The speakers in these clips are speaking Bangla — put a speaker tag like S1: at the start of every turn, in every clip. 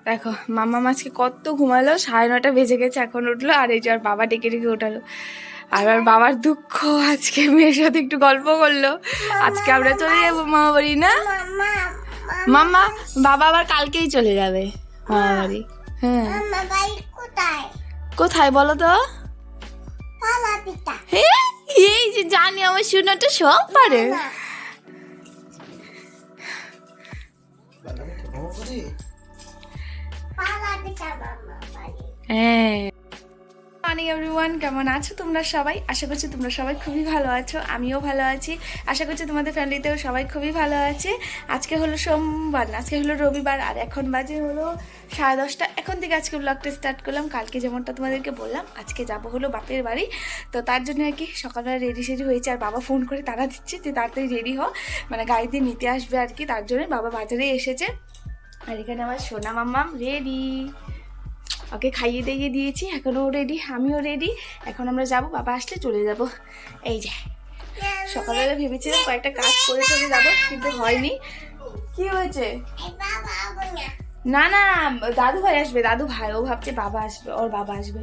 S1: দেখো মাম্মা আজকে কত ঘুমালো, 9:30 বেজে গেছে, এখন উঠলো। আর এই যে আর বাবা ডেকে ডেকে উঠালো। আর আর বাবার দুঃখ, আজকে মেয়ের সাথে একটু গল্প করলো। আজকে আমরা চলে যাবো মামা বাড়ি, না মাম্মা? বাবা আবার কালকেই চলে যাবে মামা বাড়ি। হ্যাঁ, কোথায় বলো তো? এই যে জানি, আমার শোনাটা সব পারে। হ্যাঁ, মর্নিং এভরিওয়ান, কেমন আছো তোমরা সবাই? আশা করছি তোমরা সবাই খুবই ভালো আছো, আমিও ভালো আছি। আশা করছি তোমাদের ফ্যামিলিতেও সবাই খুবই ভালো আছে। আজকে হলো সোমবার, আজকে হলো রবিবার, আর এখন বাজে হলো 10:30। এখন থেকে আজকে ব্লগটা স্টার্ট করলাম। কালকে যেমনটা তোমাদেরকে বললাম, আজকে যাব হলো বাপের বাড়ি। তো তার জন্য আর কি সকালবেলা রেডি সেডি হয়েছে, আর বাবা ফোন করে তাড়া দিচ্ছে যে তাড়াতাড়ি রেডি হও, মানে গাড়িতে নিতে আসবে আর কি। তার জন্য বাবা বাজারে এসেছে। আর এখানে আমার সোনা মাম্মাম রেডি, ওকে খাইয়ে দিয়ে দিয়েছি, এখনও রেডি, আমিও রেডি। এখন আমরা যাব, বাবা আসলে চলে যাব। এই যে সকালবেলা ভেবেছিলাম কয়েকটা কাজ করে চলে যাবো, কিন্তু হয়নি। কি হয়েছে? না না, দাদু ভাই আসবে, দাদু ভাই। ও ভাবছে বাবা আসবে, ওর বাবা আসবে।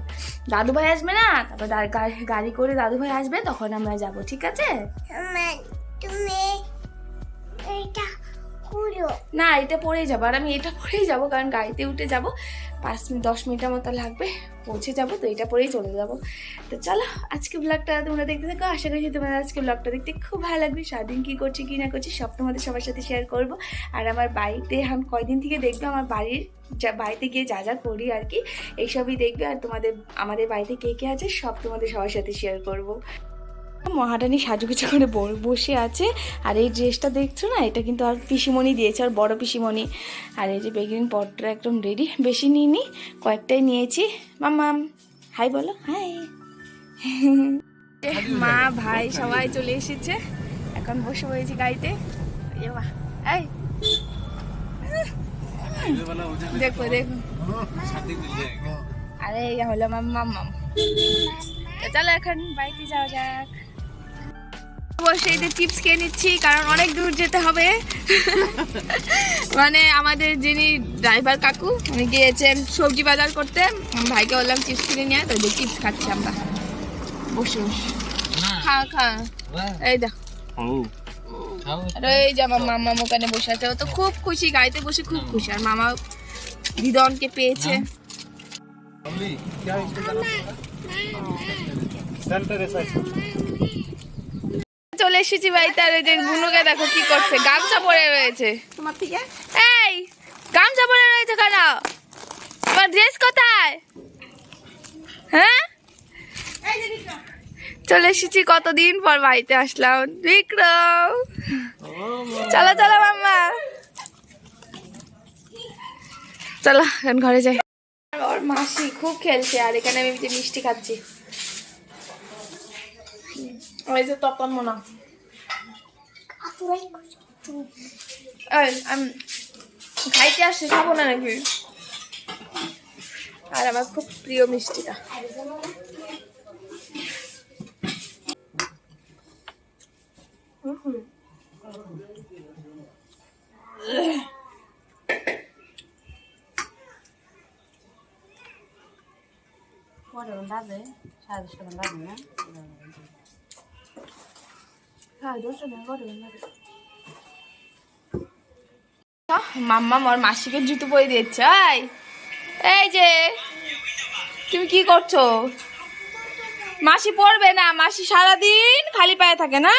S1: দাদু ভাই আসবে না, তারপর গাড়ি করে দাদু ভাই আসবে, তখন আমরা যাব, ঠিক আছে? না, এটা পরেই যাবো, আর আমি এটা পরেই যাবো, কারণ গাড়িতে উঠে যাবো, 5-10 মিনিটের মতো লাগবে, পৌঁছে যাবো। তো এটা পরেই চলে যাবো। তো চলো আজকে ব্লগটা তোমরা দেখতে থাকো। আশা করছি তোমাদের আজকে ব্লগটা দেখতে খুব ভালো লাগবে। সারাদিন কী করছি কী না করছি সব তোমাদের সবার সাথে শেয়ার করবো। আর আমার বাড়িতে আমি কয়দিন থেকে দেখবে, আমার বাড়িতে গিয়ে যা যা করি আর কি, এইসবই দেখবে। আর আমাদের বাড়িতে কে কে আছে সব তোমাদের সবার সাথে শেয়ার করবো। মহারানী সাজুগুজু করে বসে আছে। আর এই ড্রেসটা দেখছো না, এটা কিন্তু আর পিসিমণি দিয়েছে, আর বড় পিসিমণি। আর এই যে বেগুন পটটা একদম রেডি, বেশি নিইনি, কয়েকটাই নিয়েছি। মাম্মাম হাই বলো, হাই। মা ভাই সবাই চলে এসেছে, এখন বসে হয়েছি গাড়িতে। এই দেখো দেখো, আরে এই হলো মাম্মাম। চলো এখন বাড়িতে যাওয়া যাক। বসে এই যে চিপস খেয়ে নিচ্ছি, কারণ অনেক দূর যেতে হবে। মানে আমাদের যিনি ড্রাইভার কাকু, উনি গিয়েছেন সবজি বাজার করতে। ভাইকে বললাম চিপস কিনে নিয়ে, তো চিপস খাচ্ছি আমরা বসে বসে। খা এই দেখো, এই যে আমার মামা ওখানে বসে আছে, ও তো খুব খুশি, গাড়িতে বসে খুব খুশি। আর মামা দিদনকে পেয়েছে। চলে এসেছি বাড়িতে। আর ওই যে বুনুকে দেখো কি করছে, গামছা পরে রয়েছে। তোমার থেকে এই গামছা পরে রয়েছে কেন? তোমার ড্রেস কোথায়? হ্যাঁ, চলে এসেছি, কতদিন পর বাড়িতে আসলাম। বিক্রম চলো চলো মাম্মা, চলো এখন ঘরে যাই। ওর মাসি খুব খেলছে, আর এখানে আমি যে মিষ্টি খাচ্ছি। ওই যে তপন মনা, আমি খাইতে আসছি, খাবো না নাকি? আর আমার খুব প্রিয় মিষ্টিটা। মাম্মা আমার মাসিকে জুতো পরে দিচ্ছে। এই যে তুমি কি করছো? মাসি পড়বে না, মাসি সারাদিন খালি পায়ে থাকে না।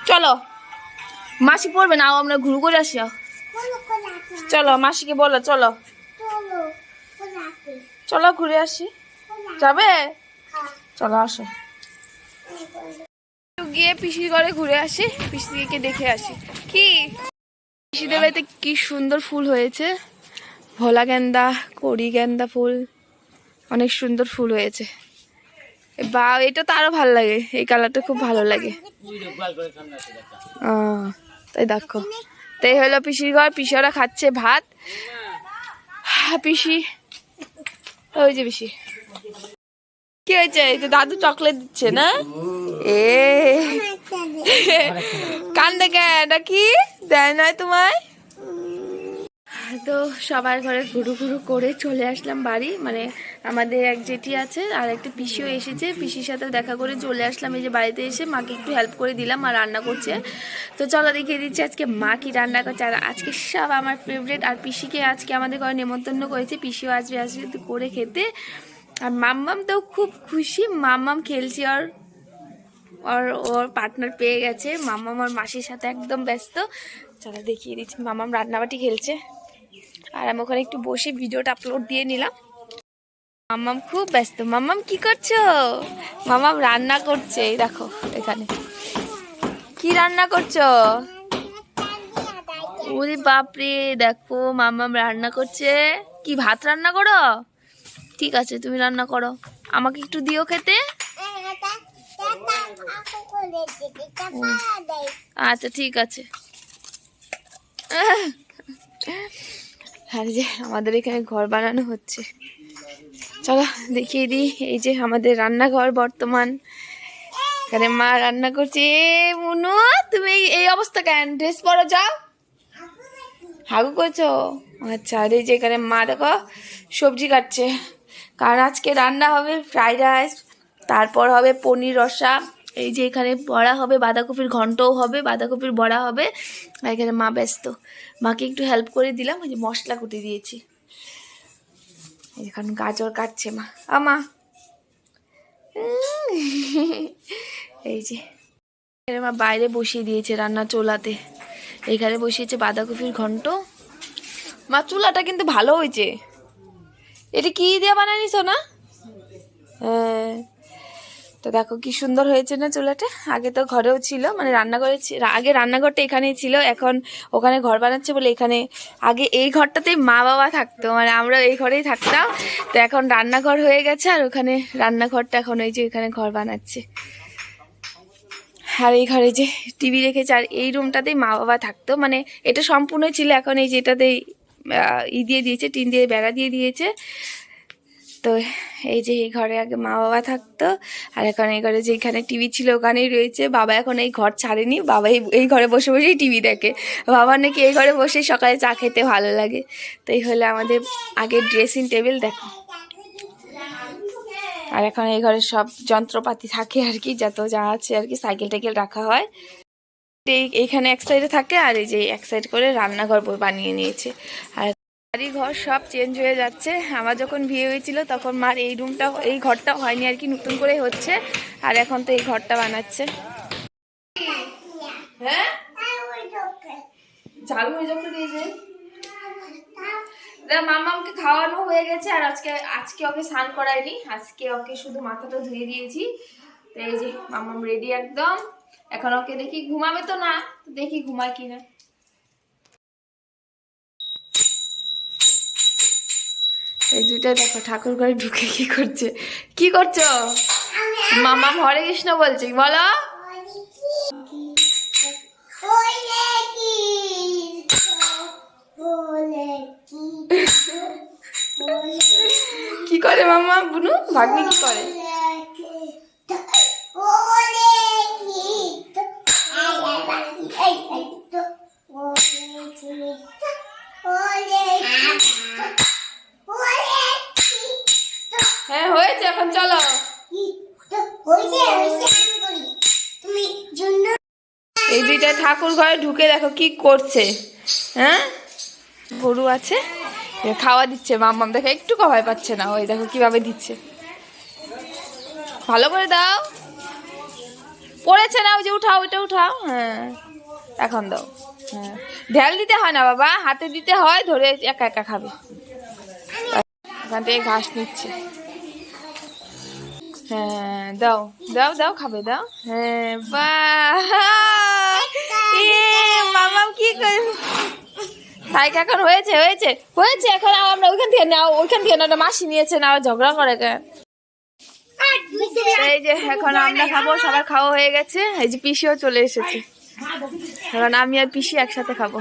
S1: চলো মাসি পড়বে না, আমরা ঘুরু করে আসি। চলো মাসিকে বলো, চলো চলো ঘুরে আসি। যাবে? চলো আসো, গিয়ে পিসির ঘরে ঘুরে আসি, পিসিকে দেখে আসি। কি পিসিদের বাড়িতে কি সুন্দর ফুল হয়েছে, ভোলা গেন্দা, কড়ি গেন্দা ফুল, অনেক সুন্দর ফুল হয়েছে। বা এটা তো আরো ভালো লাগে, এই কালারটা খুব ভালো লাগে। তাই দেখো, তাই হলো পিসির ঘর। পিসি ওরা খাচ্ছে ভাত। পিসি ওই যে পিসি কি হয়েছে? এই যে দাদু চকলেট দিচ্ছে না? এ কান দেখে, এটা কি দেয় নয় তোমায়? তো সবার ঘরে ঘুরু ঘুরু করে চলে আসলাম বাড়ি, মানে আমাদের এক জেঠি আছে আর একটা পিসিও এসেছে, পিসির সাথে দেখা করে চলে আসলাম। এই যে বাড়িতে এসে মাকে একটু হেল্প করে দিলাম, মা রান্না করছে। তো চলো দেখিয়ে দিচ্ছি আজকে মা কি রান্না করছে। আর আজকে সব আমার ফেভারিট, আর পিসিকে আজকে আমাদের ঘরে নেমন্তন্ন করেছে, পিসিও আসবে আসবে করে খেতে। আর মাম্মাম তো খুব খুশি, মাম্মাম খেলছে আর ওর পার্টনার পেয়ে গেছে। মাম্মাম আমার মাসির সাথে একদম ব্যস্ত। চলো দেখিয়ে দিচ্ছি, মাম্মাম রান্নাবাটি খেলছে আর আমি ওখানে একটু বসে ভিডিওটা আপলোড দিয়ে নিলাম। মাম্মাম খুব ব্যস্ত। মাম্মাম কি করছো? মাম্মাম রান্না করছে, এই দেখো এখানে কি রান্না করছো। ওরে বাপরে, দেখো মাম্মাম রান্না করছে। কি ভাত রান্না করো? ঠিক আছে তুমি রান্না করো, আমাকে একটু দিও খেতে। আচ্ছা ঠিক আছে। আর যে আমাদের এখানে ঘর বানানো হচ্ছে, চলো দেখিয়ে দিই। এই যে আমাদের রান্নাঘর বর্তমান, এখানে মা রান্না করছে। মুনু তুমি এই অবস্থা কেন? ড্রেস পরো, যাও। হাগু করছো? আচ্ছা। আর এই যে এখানে মা দেখো সবজি কাটছে, কারণ আজকে রান্না হবে ফ্রাইড রাইস, তারপর হবে পনির রসা। এই যে এখানে বড়া হবে, বাঁধাকপির ঘন্টও হবে, বাঁধাকপির বড়া হবে। আর এখানে মা ব্যস্ত, মাকে একটু হেল্প করে দিলাম। ওই যে মশলা কুটে দিয়েছি, এখন গাজর কাটছে মা। আমা এই যে মা বাইরে বসিয়ে দিয়েছে রান্না চুলাতে, এখানে বসিয়েছে বাঁধাকপির ঘন্ট। মা চুলাটা কিন্তু ভালো হয়েছে, এটা কি দিয়ে বানানিস না? হ্যাঁ, তো দেখো কি সুন্দর হয়েছে না চুলাটা। আগে তো ঘরেও ছিল, মানে রান্নাঘরে, আগে রান্নাঘরটা এখানেই ছিল, এখন ওখানে ঘর বানাচ্ছে বলে এখানে। আগে এই ঘরটাতেই মা বাবা থাকতো, মানে আমরা এই ঘরেই থাকতাম। তো এখন রান্নাঘর হয়ে গেছে, আর ওখানে রান্নাঘরটা এখন ওই যে এখানে ঘর বানাচ্ছে। আর এই ঘরে যে টিভি রেখেছে, আর এই রুমটাতেই মা বাবা থাকতো, মানে এটা সম্পূর্ণ ছিল, এখন এই যেটাতেই দিয়ে দিয়েছে, টিন দিয়ে বেড়া দিয়ে দিয়েছে। তো এই যে এই ঘরে আগে মা বাবা থাকতো, আর এখন এই ঘরে যেখানে টিভি ছিল ওখানেই রয়েছে। বাবা এখন এই ঘর ছাড়েনি, বাবা এই ঘরে বসে বসেই টিভি দেখে। বাবার নাকি এই ঘরে বসেই সকালে চা খেতে ভালো লাগে। তো এই হলে আমাদের আগের ড্রেসিং টেবিল, দেখো। আর এখন এই ঘরে সব যন্ত্রপাতি থাকে আর কি, যত যা আছে আর কি, সাইকেল টাইকেল রাখা হয়। এইখানে এক সাইডে থাকে, আর এই যে এক সাইড করে রান্নাঘর বানিয়ে নিয়েছে। আর বাড়ি ঘর সব চেঞ্জ হয়ে যাচ্ছে। আমার যখন বিয়ে হয়েছিল তখন মার এই রুমটা, এই ঘরটা হয়নি আর কি, নতুন করে হচ্ছে। আর এখন তো এই ঘরটা বানাচ্ছে। হ্যাঁ, ঝাল হয়ে যাচ্ছে দিয়েছে। মামাকে খাওয়ানো হয়ে গেছে, আর আজকে ওকে স্নান করাইনি, আজকে ওকে শুধু মাথাটা ধুয়ে দিয়েছি। তো এই যে মামাম রেডি একদম। এখন ওকে দেখি ঘুমাবে তো না, দেখি ঘুমায় কিনা। এই দুইটা দেখো ঠাকুর ঘরে ঢুকে কি করছে। কি করছো? মামাম হরে কৃষ্ণ বলছে, বলো। কি করে মামা? বুনু ভাগ্নি কি করে? হ্যাঁ হয়েছে, এখন চলো। এই দুইটা ঠাকুর ঘরে ঢুকে দেখো কি করছে। হ্যাঁ, গরু আছে, খাওয়া দিচ্ছে। মাম্মাম দেখো একটু ভয় পাচ্ছে না, ওই দেখো কিভাবে দিচ্ছে। ভালো করে দাও, পড়েছে না, ওই যে উঠাও, ওইটা উঠাও। হ্যাঁ এখন দাও। হ্যাঁ, ঢেল দিতে হয় না বাবা, হাতে দিতে হয়, ধরে একা একা খাবে। এখান থেকে ঘাস নিচ্ছে। হ্যাঁ দাও দাও দাও, খাবে, দাও। হ্যাঁ বাহ, মামাম কি করে। তাইকে এখন হয়েছে হয়েছে হয়েছে, এখন আমরা ওইখান থেকে নাও, ওইখান থেকে না, মাসি নিয়েছে না, ঝগড়া করে কেন। এই যে এখন আমরা খাবো, সবার খাওয়া হয়ে গেছে। এই যে পিসিও চলে এসেছে, এখন আমি আর পিসি একসাথে খাবো।